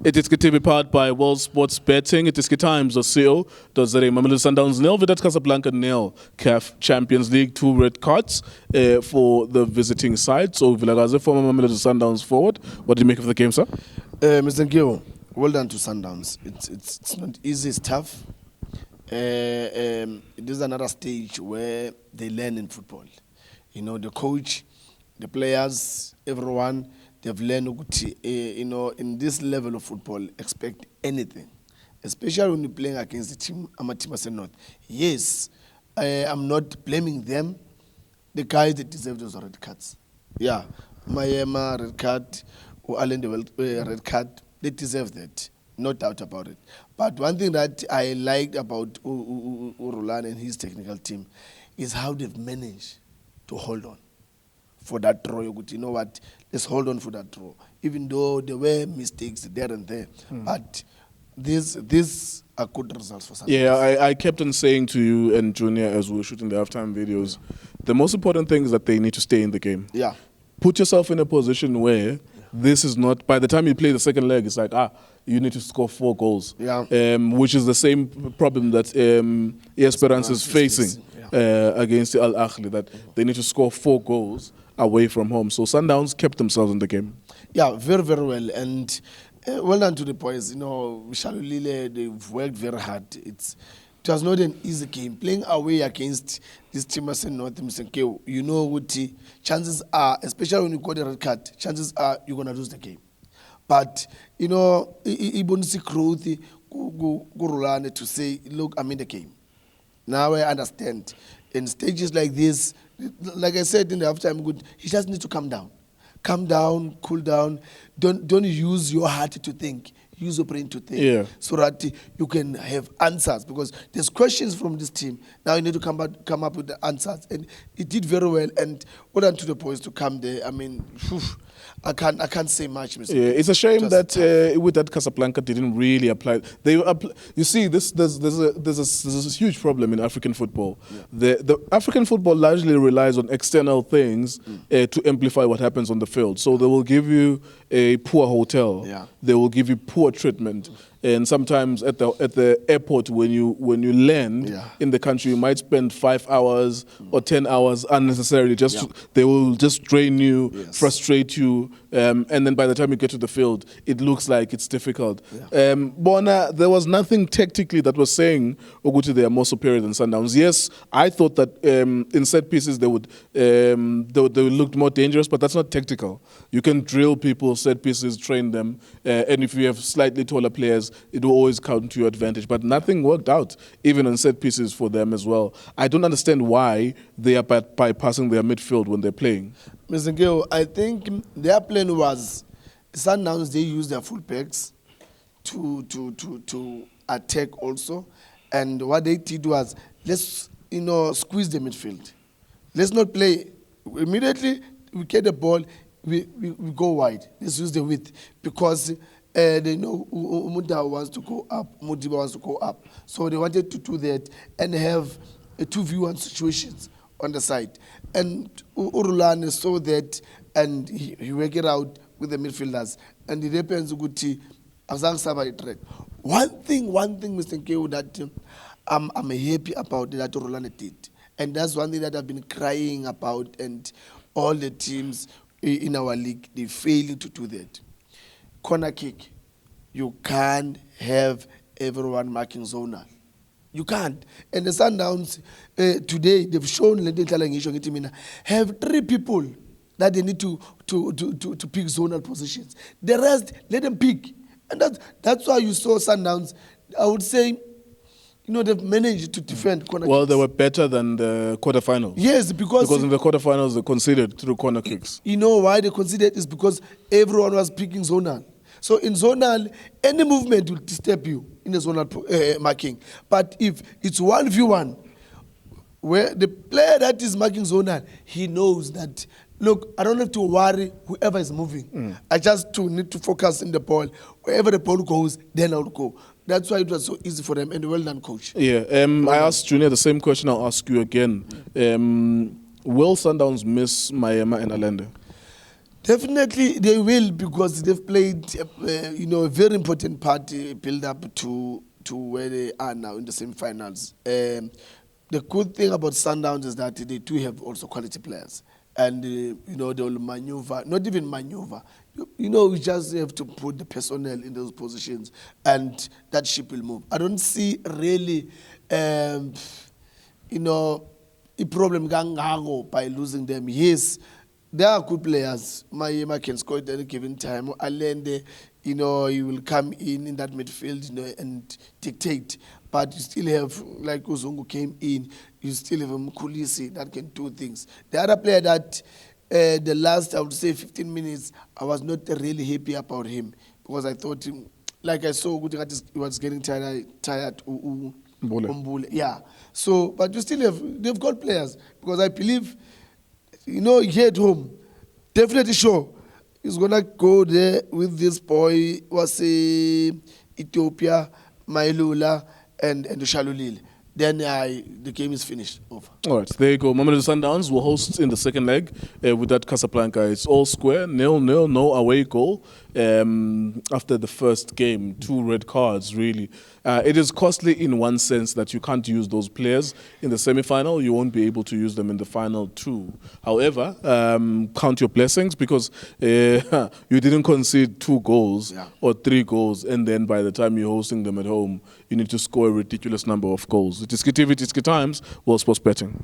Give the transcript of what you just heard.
iDiskiTV powered by World Sports Betting. iDiskiTimes.co.za. Mamelodi Sundowns nil, Wydad Casablanca nil. CAF Champions League, 2 red cards for the visiting side. Tso Vilakazi, former Mamelodi Sundowns forward. What do you make of the game, sir? Mr. Ngio, well done to Sundowns. It's not easy, it's tough. It is another stage where they learn in football. You know, the coach, the players, everyone, they've learned, in this level of football, expect anything. Especially when you're playing against the team, Amatima North. Yes, I'm not blaming them. The guys that deserve those red cards. Yeah, Maema, red card, or Allende, red card, they deserve that. No doubt about it. But one thing that I liked about Urulan and his technical team is how they've managed to hold on for that draw. You know what? Let's hold on for that draw. Even though there were mistakes there and there. But these are good results for Sundowns. Yeah, I kept on saying to you and Junior as we were shooting the halftime videos, the most important thing is that they need to stay in the game. Yeah. Put yourself in a position where this is not, by the time you play the second leg, it's like, you need to score 4 goals. Yeah. Which is the same problem that Esperance is facing against Al Ahly, that they need to score 4 goals away from home. So Sundowns kept themselves in the game. Yeah, very, very well. And well done to the boys. You know, Shalulile, they've worked very hard. It was not an easy game. Playing away against this team as North Msenkeu, you know what chances are, especially when you got a red card, chances are you're going to lose the game. But, you know, Ibonisi Kruthi, Gurulane to say, look, I'm in the game. Now I understand. In stages like this, like I said in the halftime, good, he just needs to calm down. Calm down, cool down. Don't use your heart to think. Use your brain to think, so that you can have answers. Because there's questions from this team. Now you need to come up with the answers, and it did very well. And well done to the boys to come there. I mean, I can't say much. Mr. Yeah, it's a shame that Wydad Casablanca didn't really apply. You see, there's a huge problem in African football. Yeah. The African football largely relies on external things to amplify what happens on the field. So they will give you a poor hotel. Yeah. They will give you poor treatment. And sometimes at the airport, when you land in the country, you might spend 5 hours or 10 hours unnecessarily. They will just drain you, frustrate you, and then by the time you get to the field, it looks like it's difficult. Bona, there was nothing tactically that was saying Oguti they are more superior than Sundowns. Yes, I thought that in set pieces they looked more dangerous, but that's not tactical. You can drill people, set pieces, train them, and if you have slightly taller players, it will always count to your advantage. But nothing worked out, even on set pieces for them as well. I don't understand why they are bypassing their midfield when they're playing. Mr. Ngeo, I think their plan was, Sundowns, they use their full backs to attack also. And what they did was, let's squeeze the midfield. Let's not play. Immediately, we get the ball, we go wide. Let's use the width. Because they know Umuda wants to go up, Mudiba wants to go up. So they wanted to do that and have a 2v1 situations on the side. And Urulane saw that and he worked it out with the midfielders. And it happens to track. One thing, Mr. Nkeo, that I'm happy about that Urulane did. And that's one thing that I've been crying about, and all the teams in our league, they failing to do that. Corner kick, you can't have everyone marking zonal. You can't. And the Sundowns today, they've shown have 3 people that they need to pick zonal positions. The rest, let them pick. And that's why you saw Sundowns, I would say, they've managed to defend corner kicks. Well, they were better than the quarterfinals. Yes, because in the quarterfinals, they conceded through corner kicks. You know why they conceded? Is because everyone was picking zonal. So in zonal, any movement will disturb you in the zonal marking. But if it's 1v1, where the player that is marking zonal, he knows that, look, I don't have to worry whoever is moving. I just need to focus in the ball. Wherever the ball goes, then I'll go. That's why it was so easy for them, and well done, coach. Yeah, I asked Junior the same question. I'll ask you again. Will Sundowns miss Maema and Allende? Definitely they will, because they've played, a very important part build up to where they are now in the semi-finals. The good thing about Sundowns is that they do have also quality players, and they will maneuver, not even maneuver. You just have to put the personnel in those positions, and that ship will move. I don't see really, a problem kangako by losing them. Yes, they are good players. Maema can score at any given time. Allende, he will come in that midfield, and dictate. But you still have, like Uzungu came in, you still have Mkulisi that can do things. The other player that, the last, I would say, 15 minutes, I was not really happy about him, because I thought, like I saw, he was getting tired. Mbule. Mbule. Yeah. So, but you still they've got players, because I believe, here at home, definitely sure he's gonna go there with this boy, was Ethiopia, Mailula, and Shalulile. Then the game is finished. Over. All right, there you go. Mamelodi Sundowns will host in the second leg with that Casablanca. It's all square, 0-0, no away goal. After the first game, 2 red cards, really. It is costly in one sense that you can't use those players in the semi-final. You won't be able to use them in the final too. However, count your blessings, because you didn't concede 2 goals or 3 goals, and then by the time you're hosting them at home, you need to score a ridiculous number of goals. iDiskiTV, iDiskiTimes, World Sports Betting.